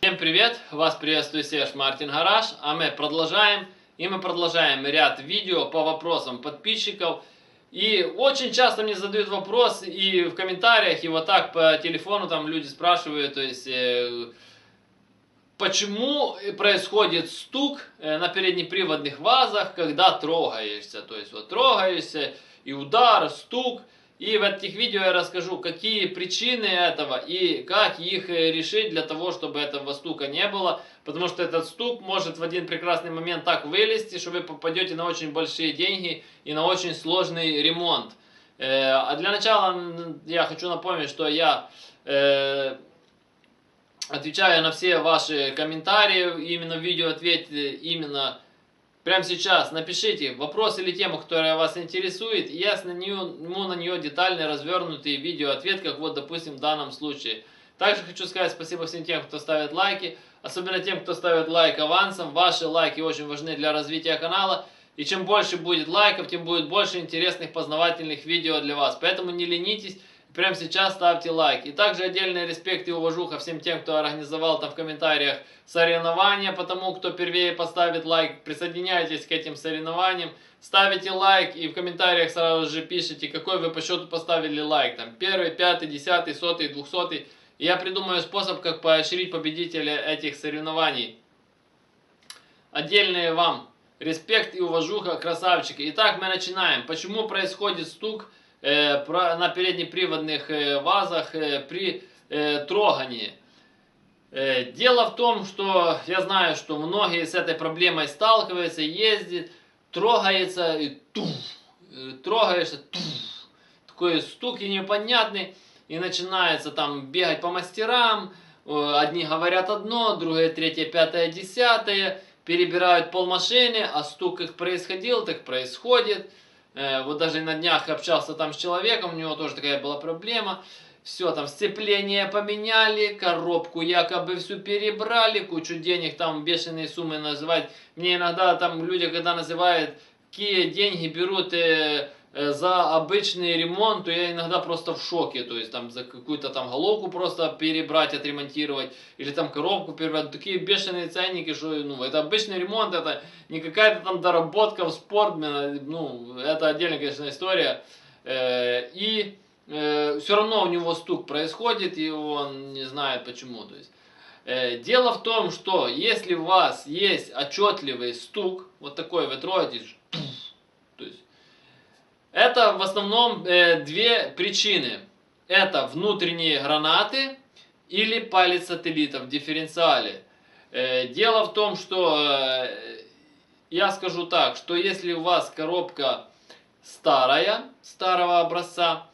Всем привет! Вас приветствует Серж Мартин Гараж, а мы продолжаем. Мы продолжаем ряд видео по вопросам подписчиков. И очень часто мне задают вопрос и в комментариях, и вот так по телефону там люди спрашивают, то есть почему происходит стук на переднеприводных вазах, когда трогаешься. То есть вот трогаешься и удар, стук. И в этих видео я расскажу, какие причины этого и как их решить для того, чтобы этого стука не было. Потому что этот стук может в один прекрасный момент так вылезти, что вы попадете на очень большие деньги и на очень сложный ремонт. А для начала я хочу напомнить, что я отвечаю на все ваши комментарии, именно в видео ответьте именно прямо сейчас. Напишите вопрос или тему, которая вас интересует, и я сниму на нее детальный, развернутый видеоответ, как вот, допустим, в данном случае. Также хочу сказать спасибо всем тем, кто ставит лайки, особенно тем, кто ставит лайк авансом. Ваши лайки очень важны для развития канала, и чем больше будет лайков, тем будет больше интересных познавательных видео для вас. Поэтому не ленитесь. Прямо сейчас ставьте лайк. И также отдельный респект и уважуха всем тем, кто организовал там в комментариях соревнования, потому кто первее поставит лайк. Присоединяйтесь к этим соревнованиям, ставите лайк и в комментариях сразу же пишите, какой вы по счету поставили лайк. Там 1, 5, 10, 100, 200. И я придумаю способ, как поощрить победителя этих соревнований. Отдельный вам респект и уважуха, красавчики. Итак, мы начинаем. Почему происходит стук на переднеприводных вазах при трогании? Дело в том, что я знаю, что многие с этой проблемой сталкиваются, ездят, трогается и туф, трогаешься, туф, такой стук и непонятный, и начинается там бегать по мастерам, одни говорят одно, другие третье, пятое, десятое, перебирают полмашины, а стук как происходил, так происходит. Вот даже на днях общался там с человеком, у него тоже такая была проблема. Все, там сцепление поменяли, коробку якобы всю перебрали, кучу денег, там бешеные суммы называют. Мне иногда там люди, когда называют, какие деньги берут за обычный ремонт, то я иногда просто в шоке. То есть там за какую-то там головку просто перебрать, отремонтировать, или там коробку перебрать. Такие бешеные ценники, что ну, это обычный ремонт, это не какая-то там доработка в спортмена. Ну, это отдельная, конечно, история. И все равно у него стук происходит, и он не знает почему. То есть, дело в том, что если у вас есть отчетливый стук, вот такой вы трогаетесь, то есть, это в основном две причины. Это внутренние гранаты или палец сателлита в дифференциале. Дело в том, что я скажу так, что если у вас коробка старая, старого образца,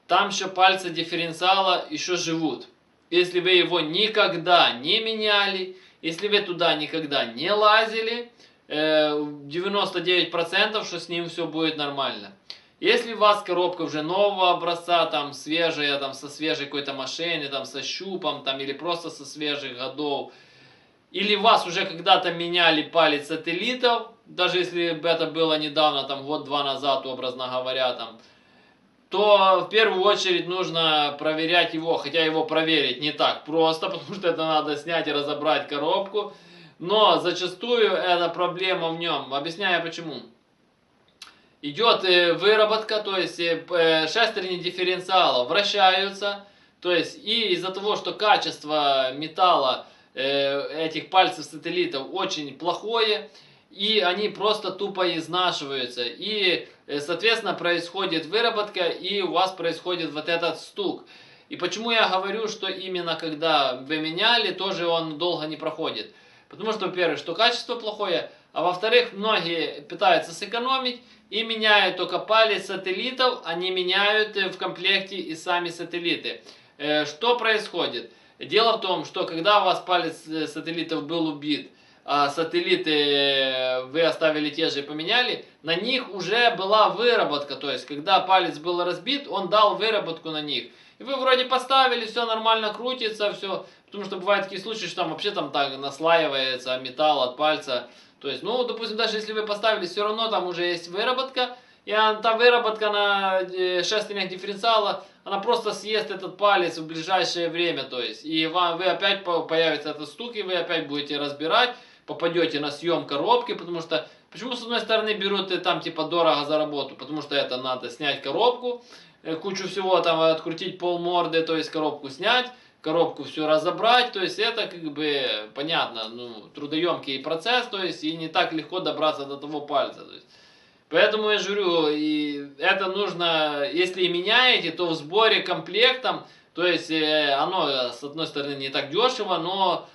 там еще пальцы дифференциала еще живут. Если вы его никогда не меняли, если вы туда никогда не лазили, 99% что с ним все будет нормально. Если у вас коробка уже нового образца, там свежая, там со свежей какой-то машины, там со щупом, там или просто со свежих годов, или вас уже когда-то меняли палец сателлитов, даже если бы это было недавно, там год-два назад, образно говоря, там, то в первую очередь нужно проверять его, хотя его проверить не так просто, потому что это надо снять и разобрать коробку, но зачастую эта проблема в нем. Объясняю почему. Идет выработка, то есть шестерни дифференциала вращаются, то есть и из-за того, что качество металла этих пальцев сателлитов очень плохое, и они просто тупо изнашиваются, и соответственно происходит выработка, и у вас происходит вот этот стук. И почему я говорю, что именно когда вы меняли, тоже он долго не проходит. Потому что, во-первых, что качество плохое, а во-вторых, многие пытаются сэкономить и меняют только палец сателлитов, а не меняют в комплекте и сами сателлиты. Что происходит? Дело в том, что когда у вас палец сателлитов был убит, а сателлиты вы оставили те же и поменяли, на них уже была выработка. То есть, когда палец был разбит, он дал выработку на них. И вы вроде поставили, все нормально крутится, все. Потому что бывают такие случаи, что там вообще там так наслаивается металл от пальца. То есть, ну, допустим, даже если вы поставили, все равно там уже есть выработка. И та выработка на шестернях дифференциала, она просто съест этот палец в ближайшее время, то есть, и вы опять появится этот стук, и вы опять будете разбирать, попадете на съем коробки, потому что, почему с одной стороны берут и там типа дорого за работу, потому что это надо снять коробку, кучу всего там открутить полморды, то есть коробку снять, коробку все разобрать, то есть это как бы понятно, ну, трудоемкий процесс, то есть и не так легко добраться до того пальца, то есть. Поэтому я же говорю, и это нужно, если и меняете, то в сборе комплектом, то есть оно с одной стороны не так дешево, но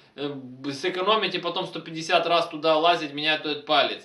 сэкономите потом 150 раз туда лазить, менять этот палец.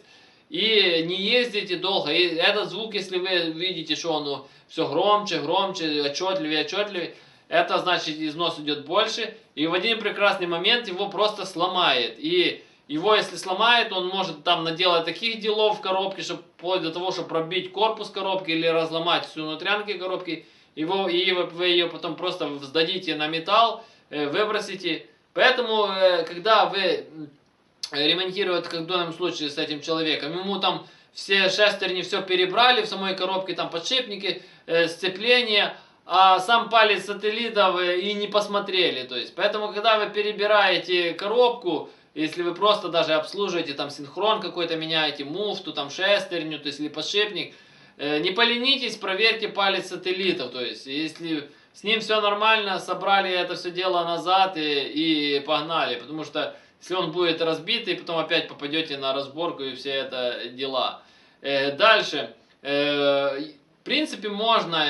И не ездите долго. И этот звук, если вы видите, что он все громче, громче, отчетливее, отчетливее, это значит износ идет больше. И в один прекрасный момент его просто сломает. И его, если сломает, он может там наделать таких делов в коробке, чтобы вплоть до того, чтобы пробить корпус коробки или разломать всю внутрянки коробки. И вы ее потом просто сдадите на металл, выбросите. Поэтому, когда вы ремонтируете, как в данном случае с этим человеком, ему там все шестерни все перебрали в самой коробке, там подшипники, сцепления, а сам палец сателлитов и не посмотрели. То есть, поэтому, когда вы перебираете коробку, если вы просто даже обслуживаете, там синхрон какой-то меняете, муфту, там шестерню, то есть, или подшипник, не поленитесь, проверьте палец сателлитов. То есть, если с ним все нормально, собрали это все дело назад и погнали. Потому что если он будет разбитый, потом опять попадете на разборку и все это дела. Дальше. В принципе, можно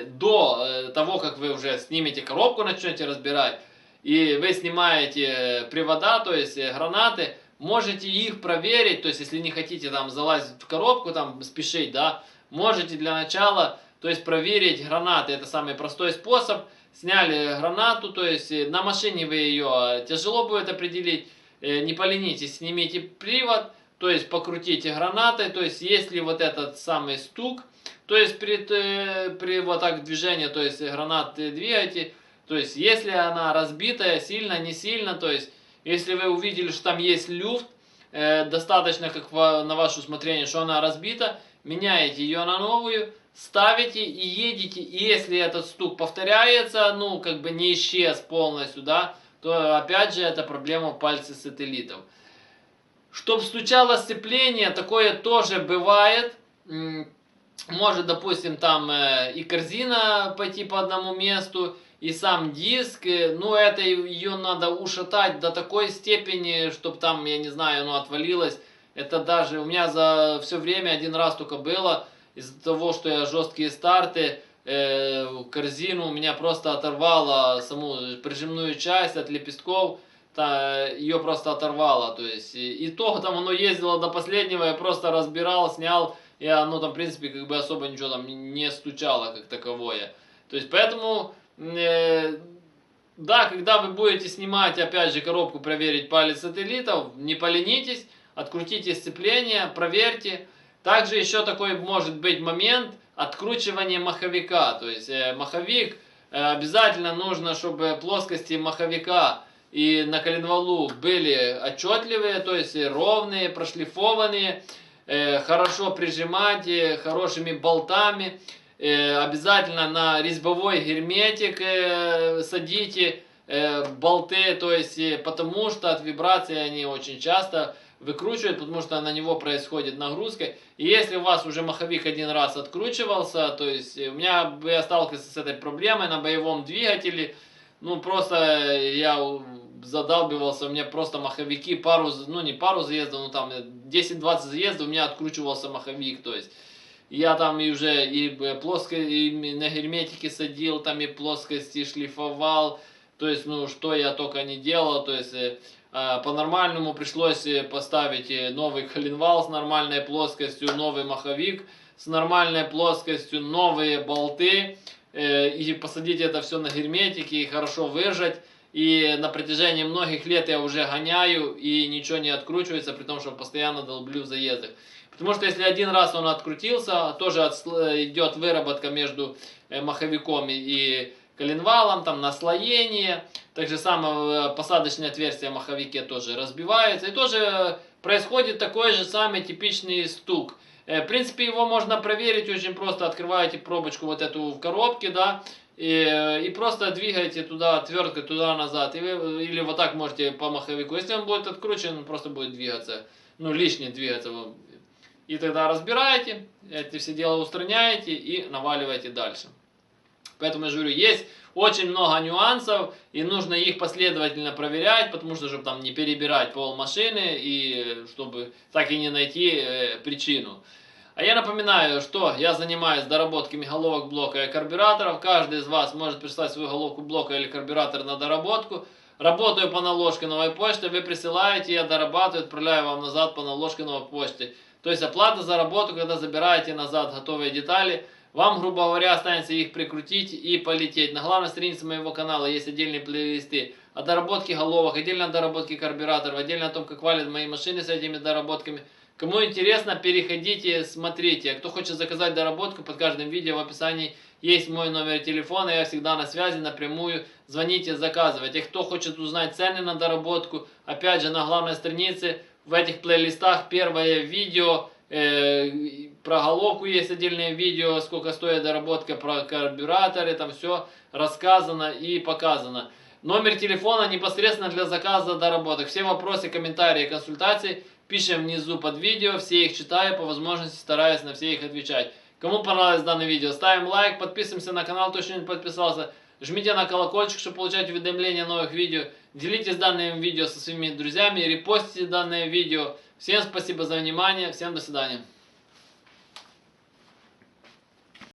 до того, как вы уже снимете коробку, начнете разбирать, и вы снимаете привода, то есть гранаты, можете их проверить, то есть если не хотите там залазить в коробку, там спешить, да, можете для начала, то есть проверить гранаты, это самый простой способ. Сняли гранату, то есть на машине вы ее тяжело будет определить, не поленитесь, снимите привод, то есть покрутите гранатой, то есть если вот этот самый стук, то есть при вот так движении, то есть гранаты двигаете, то есть если она разбитая, сильно, не сильно, то есть если вы увидели, что там есть люфт, достаточно как на ваше усмотрение, что она разбита, меняете ее на новую, ставите и едете, и если этот стук повторяется, ну, как бы не исчез полностью, да, то опять же это проблема пальца сателлитов. Чтобы стучало сцепление, такое тоже бывает. Может, допустим, там и корзина пойти по одному месту, и сам диск, ну, это ее надо ушатать до такой степени, чтобы там, я не знаю, оно отвалилось. Это даже у меня за все время один раз только было, из-за того, что я жесткие старты, корзину у меня просто оторвало саму прижимную часть от лепестков, ее просто оторвало, то есть, и то там оно ездило до последнего, я просто разбирал, снял, и оно там, в принципе, как бы особо ничего там не стучало как таковое. То есть, поэтому, да, когда вы будете снимать, опять же, коробку, проверить палец сателлитов, не поленитесь, открутите сцепление, проверьте. Также еще такой может быть момент откручивания маховика. То есть маховик обязательно нужно, чтобы плоскости маховика и на коленвалу были отчетливые, то есть ровные, прошлифованные, хорошо прижимать хорошими болтами. Обязательно на резьбовой герметик садите болты, то есть потому что от вибрации они очень часто выкручивают, потому что на него происходит нагрузка. И если у вас уже маховик один раз откручивался, то есть я сталкивался с этой проблемой на боевом двигателе, ну просто я задалбивался, у меня просто маховики не пару заездов, ну там 10-20 заездов у меня откручивался маховик, то есть я там и уже и на герметике садил, там и плоскости шлифовал, то есть, ну, что я только не делал, то есть, по-нормальному пришлось поставить новый коленвал с нормальной плоскостью, новый маховик с нормальной плоскостью, новые болты, и посадить это все на герметике и хорошо выжать. И на протяжении многих лет я уже гоняю, и ничего не откручивается, при том, что постоянно долблю в заездах. Потому что если один раз он открутился, тоже идет выработка между маховиком и коленвалом, там наслоение. Так же самое посадочное отверстие в маховике тоже разбивается. И тоже происходит такой же самый типичный стук. В принципе, его можно проверить очень просто. Открываете пробочку вот эту в коробке, да, и просто двигаете туда отверткой туда-назад. Или вот так можете по маховику. Если он будет откручен, он просто будет двигаться. Ну, лишний двигаться. И тогда разбираете, эти все дела устраняете и наваливаете дальше. Поэтому я же говорю, есть очень много нюансов, и нужно их последовательно проверять, потому что, чтобы там не перебирать пол машины, и чтобы так и не найти причину. А я напоминаю, что я занимаюсь доработками головок блока и карбюраторов. Каждый из вас может прислать свою головку блока или карбюратор на доработку. Работаю по наложке новой почты, вы присылаете, я дорабатываю, отправляю вам назад по наложке новой почты. То есть оплата за работу, когда забираете назад готовые детали. Вам, грубо говоря, останется их прикрутить и полететь. На главной странице моего канала есть отдельные плейлисты о доработке головок, отдельно о доработке карбюраторов, отдельно о том, как валят мои машины с этими доработками. Кому интересно, переходите, смотрите. Кто хочет заказать доработку, под каждым видео в описании есть мой номер телефона. Я всегда на связи, напрямую. Звоните, заказывайте. Кто хочет узнать цены на доработку, опять же, на главной странице в этих плейлистах первое видео. Про головку есть отдельное видео, сколько стоит доработка, про карбюраторы, там все рассказано и показано. Номер телефона непосредственно для заказа доработок. Все вопросы, комментарии, консультации пишем внизу под видео, все их читаю, по возможности стараюсь на все их отвечать. Кому понравилось данное видео, ставим лайк, подписываемся на канал, кто еще не подписался. Жмите на колокольчик, чтобы получать уведомления о новых видео. Делитесь данным видео со своими друзьями, репостите данное видео. Всем спасибо за внимание, всем до свидания.